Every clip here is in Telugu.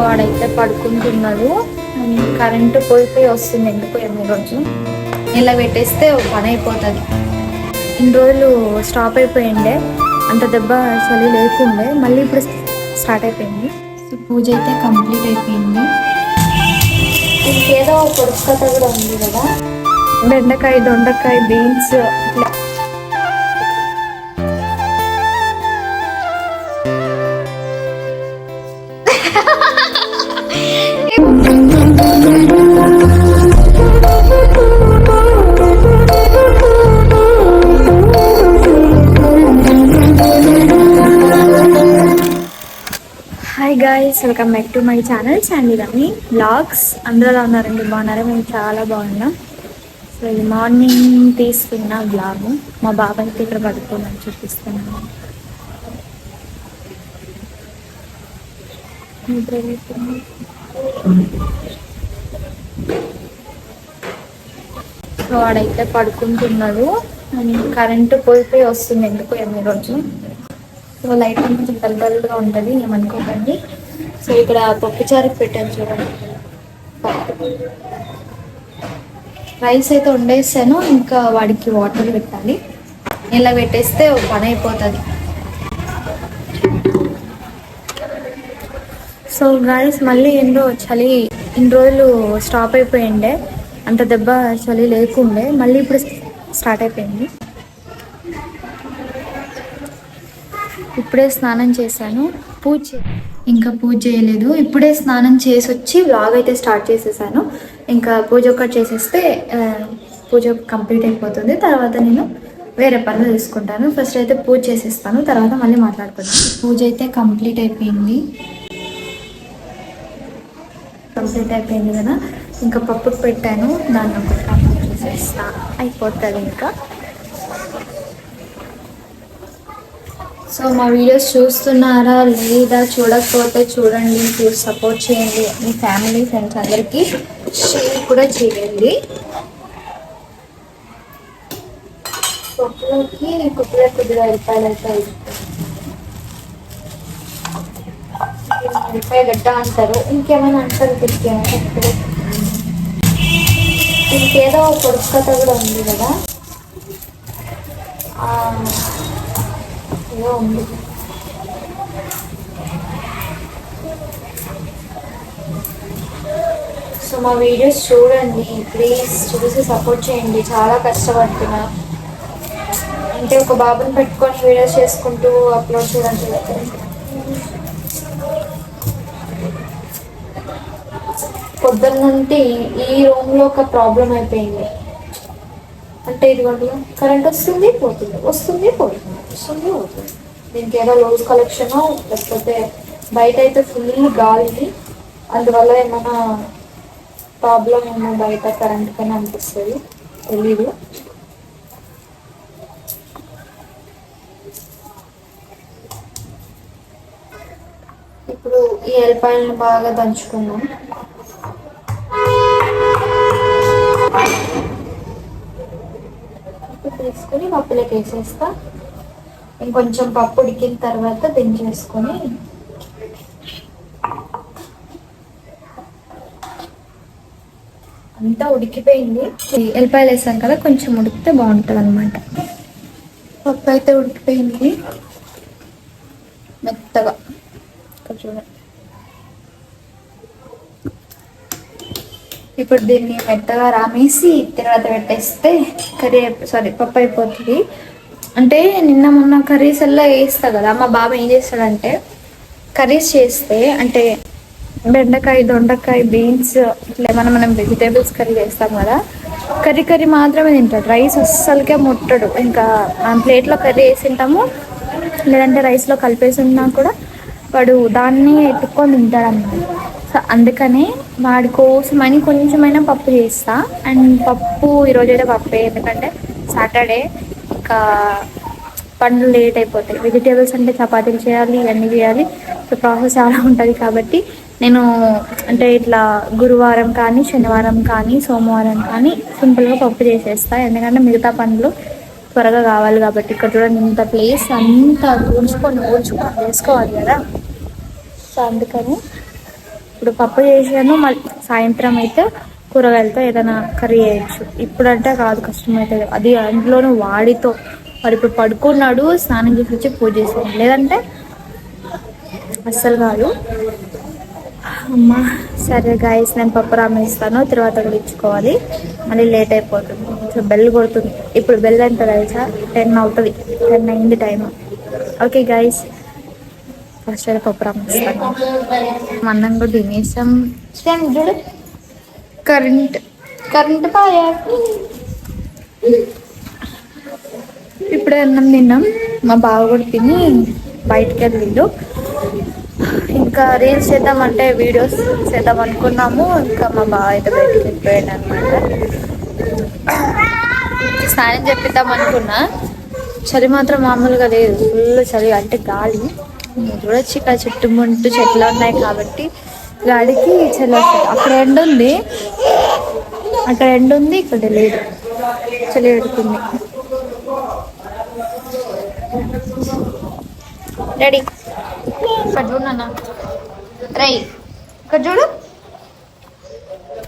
వాడైతే పడుకుంటున్నాడు. కరెంటు పోయి వస్తుంది, ఎందుకు ఏమో రోజు ఇలా పెట్టేస్తే ఒక పని అయిపోతుంది. ఇన్ని రోజులు స్టాప్ అయిపోయిండే, అంత దెబ్బ చలి లేకుండే, మళ్ళీ ఇప్పుడు స్టార్ట్ అయిపోయింది. సో పూజ అయితే కంప్లీట్ అయిపోయింది. ఇంకేదో పొడుపు కథ కూడా ఉంది కదా, బెండకాయ, దొండకాయ, బీన్స్ ఇట్లా. Hi guys, welcome back to my channel Sandy Rummy vlogs. అందరూ ఎలా ఉన్నారండి? బాగున్నారా? మేము చాలా బాగున్నాం. సో ఇది మార్నింగ్ తీసుకున్న బ్లాగ్. మా బాబాయ్ అయితే ఇక్కడ పడుకోమని చూపిస్తున్నాను. సో వాడైతే పడుకుంటున్నాడు. కరెంటు పోయి వస్తుంది, ఎందుకు ఏమో రోజు. సో లైట్ కొంచెం డల్గా ఉంటుంది, ఏమనుకోకండి. సో ఇక్కడ పప్పుచారు పెట్టాను చూడండి. రైస్ అయితే వండేసాను, ఇంకా వాడికి వాటర్ పెట్టాలి. ఇలా పెట్టేస్తే ఒక పని అయిపోతుంది. సో గాయస్, మళ్ళీ చలి ఇన్ని రోజులు స్టాప్ అయిపోయిండే, అంత దెబ్బ చలి లేకుండే, మళ్ళీ ఇప్పుడు స్టార్ట్ అయిపోయింది. ఇప్పుడే స్నానం చేశాను, ఇంకా పూజ చేయలేదు. ఇప్పుడే స్నానం చేసి వచ్చి వ్లాగ్ అయితే స్టార్ట్ చేసేసాను. ఇంకా పూజ ఒకటి చేసేస్తే పూజ కంప్లీట్ అయిపోతుంది. తర్వాత నేను వేరే పనులు తీసుకుంటాను. ఫస్ట్ అయితే పూజ చేసేస్తాను, తర్వాత మళ్ళీ మాట్లాడుకుంటాను. పూజ అయితే కంప్లీట్ అయిపోయింది కదా. ఇంకా పప్పుకు పెట్టాను, దాన్ని ఒకటి కంప్లీట్ చేసేస్తా, అయిపోతుంది ఇంకా. సో మా వీడియోస్ చూస్తున్నారా లేదా? చూడకపోతే చూడండి, ప్లీజ్ సపోర్ట్ చేయండి. మీ ఫ్యామిలీ ఫ్రెండ్స్ అందరికీ షేర్ కూడా చేయండి. పప్పులోకి కొద్దిగా రూపాయలు అయితే రూపాయ గడ్డ అంటారు, ఇంకేమైనా అంటారు, ఇంకేదో పొడుపు కథ కూడా ఉంది కదా, ఉంది. సో మా వీడియోస్ చూడండి ప్లీజ్, చూసి సపోర్ట్ చేయండి. చాలా కష్టపడుతున్నా, అంటే ఒక బాబుని పెట్టుకొని వీడియోస్ చేసుకుంటూ అప్లోడ్ చేయడానికి పొద్దున్న నుండి ఈ రూమ్లో ఒక ప్రాబ్లం అయిపోయింది. అంటే ఇదిగోండి, కరెంట్ వస్తుంది పోతుంది, వస్తుంది పోతుంది, వస్తుంది పోతుంది. దీనికి ఏదో లూజ్ కలెక్షన్ లేకపోతే బయట అయితే ఫుల్ గాలి, అందువల్ల ఏమైనా ప్రాబ్లం ఏమో బయట కరెంట్ పైన అనిపిస్తుంది, తెలీదు. ఇప్పుడు ఈ ఎల్లిపాయలను బాగా దంచుకున్నాం. తీసుకొని పప్పులోకి వేసేస్తా. ఇంకొంచెం పప్పు ఉడికిన తర్వాత దించేసుకొని అంతా ఉడికిపోయింది. ఎల్లిపాయలు వేసాం కదా, కొంచెం ఉడికితే బాగుంటుంది అనమాట. పప్పు అయితే ఉడికిపోయింది మెత్తగా, చూడండి. ఇప్పుడు దీన్ని మెత్తగా రామేసి తర్వాత పెట్టేస్తే పప్పు అయిపోతుంది. అంటే నిన్న మొన్న కర్రీస్ ఎల్లా వేస్తా కదా, మా బాబు ఏం చేస్తాడంటే కర్రీస్ చేస్తే, అంటే బెండకాయ, దొండకాయ, బీన్స్ ఇట్లా మనం వెజిటేబుల్స్ కర్రీ చేస్తాం కదా, కర్రీ మాత్రమే తింటాడు. రైస్ అస్సలకే ముట్టడు. ఇంకా మనం ప్లేట్లో కర్రీ వేసి తింటాము, లేదంటే రైస్లో కలిపేసి ఉన్నా కూడా వాడు దాన్ని ఎత్తుక్కొని తింటాడు అన్నమాట. సో అందుకనే వాడి కోసమని కొంచెమైనా పప్పు చేస్తా. అండ్ పప్పు ఈరోజైతే పప్పే, ఎందుకంటే సాటర్డే, ఇంకా పనులు లేట్ అయిపోతాయి. వెజిటేబుల్స్ అంటే చపాతీలు చేయాలి, ఇవన్నీ చేయాలి. సో ప్రాసెస్ చాలా ఉంటుంది కాబట్టి నేను అంటే ఇట్లా గురువారం కానీ, శనివారం కానీ, సోమవారం కానీ సింపుల్గా పప్పు చేసేస్తా. ఎందుకంటే మిగతా పనులు త్వరగా కావాలి కాబట్టి. ఇక్కడ చూడండి, ఇంత ప్లేస్ అంతా ఊడ్చుకొని వేసుకోవాలి కదా. సో అందుకని ఇప్పుడు పప్పు చేసాను, మళ్ళీ సాయంత్రం అయితే కూరగాయలతో ఏదైనా కర్రీ చేయొచ్చు. ఇప్పుడంటే కాదు, కష్టం అవుతుంది. అది అందులోనూ వాడితో వాడు ఇప్పుడు పడుకున్నాడు, స్నానం చేసి వచ్చి పూజ చేసాను, లేదంటే అస్సలు కాదు. అమ్మా సరే గాయస్, నేను పప్పు రామేస్తాను, తర్వాత కూడా ఇచ్చుకోవాలి, మళ్ళీ లేట్ అయిపోతుంది. సో బెల్ కొడుతుంది, ఇప్పుడు బెల్ ఎంత తెలుసా, 10 అవుతుంది, 10 అయింది టైం. ఓకే గాయస్, ఫస్ట్ అయితే పప్పు రామేస్తాను. అన్నం కూడా తినేసాం. చూడు కరెంట్ పాయా. ఇప్పుడే అన్నం తిన్నాం, మా బావ కూడా తిని బయటకు వెళ్ళిండు. ఇంకా రీల్స్ చేద్దామంటే వీడియోస్ చేద్దాం అనుకున్నాము, ఇంకా మా బావ అయితే బయటకు వెళ్ళిపోయాడు అనమాట. స్నానం చెప్పిద్దాం అనుకున్నా, చలి మాత్రం మామూలుగా లేదు, ఫుల్ చలి, అంటే గాలి చూడొచ్చు. ఇక్కడ చుట్టుముట్టు చెట్లు ఉన్నాయి కాబట్టి గాలికి చలి వస్తుంది. అక్కడ ఎండ ఉంది, ఇక్కడ లేదు, చలి పెడుతుంది. డాడీ ఇక్కడ చూడు నాన్న, రై ఇక్కడ చూడు,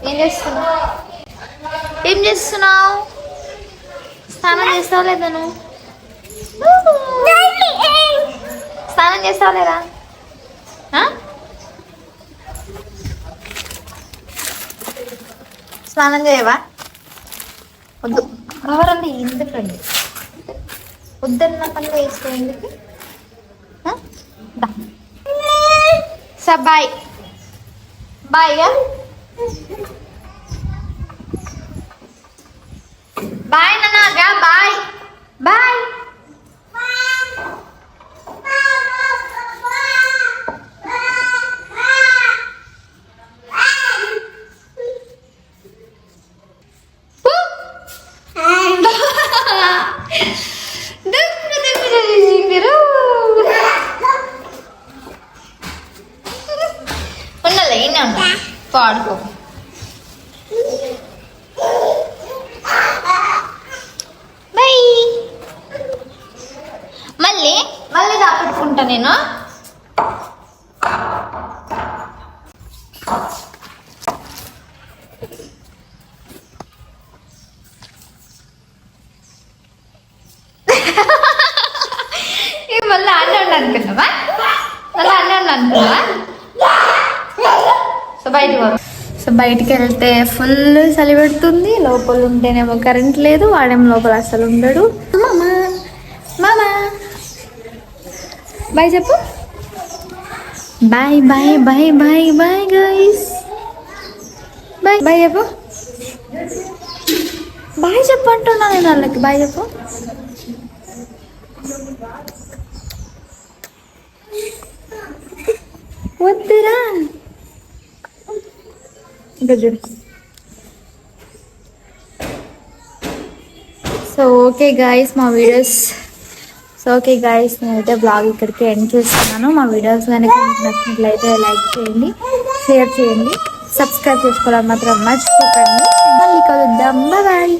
ఏం చేస్తున్నావు? స్నానం చేస్తావు లేదా నువ్వు? స్నానం చేస్తావు లేదా? స్నానం చేయవా? వద్దు, ఎవరండి ఎందుకండి, వద్దన్న పనులు వేసుకో ఎందుకు. బాయ్ బాయ్ బాయ్ నాన్నగా, బాయ్ బాయ్. పాడుకో. మళ్ళీ దాపెట్టుకుంటా నేను. మళ్ళీ అన్నీ అనుకున్నావా? సో బయటికి వెళ్తే ఫుల్ చలి పెడుతుంది, లోపల ఉంటేనేమో కరెంట్ లేదు, వాడేమో లోపల అసలు ఉండడు. మామా బాయ్ చెప్పు, bye bye bye bye bye guys, bye bye చెప్పు, బాయ్ చెప్పు అంటున్నా నేను వాళ్ళకి, బాయ్ చెప్పు. వద్దురా ఇంకా చూడు. సో ఓకే గాయస్, మా వీడియోస్ నేనైతే బ్లాగ్ ఇక్కడికి ఎండ్ చేస్తున్నాను. మా వీడియోస్ కనుక మీకు నచ్చినట్లయితే లైక్ చేయండి, షేర్ చేయండి, సబ్స్క్రైబ్ చేసుకోవడం మాత్రం మర్చిపోకండి. మళ్ళీ కలుద్దాం, బాయ్.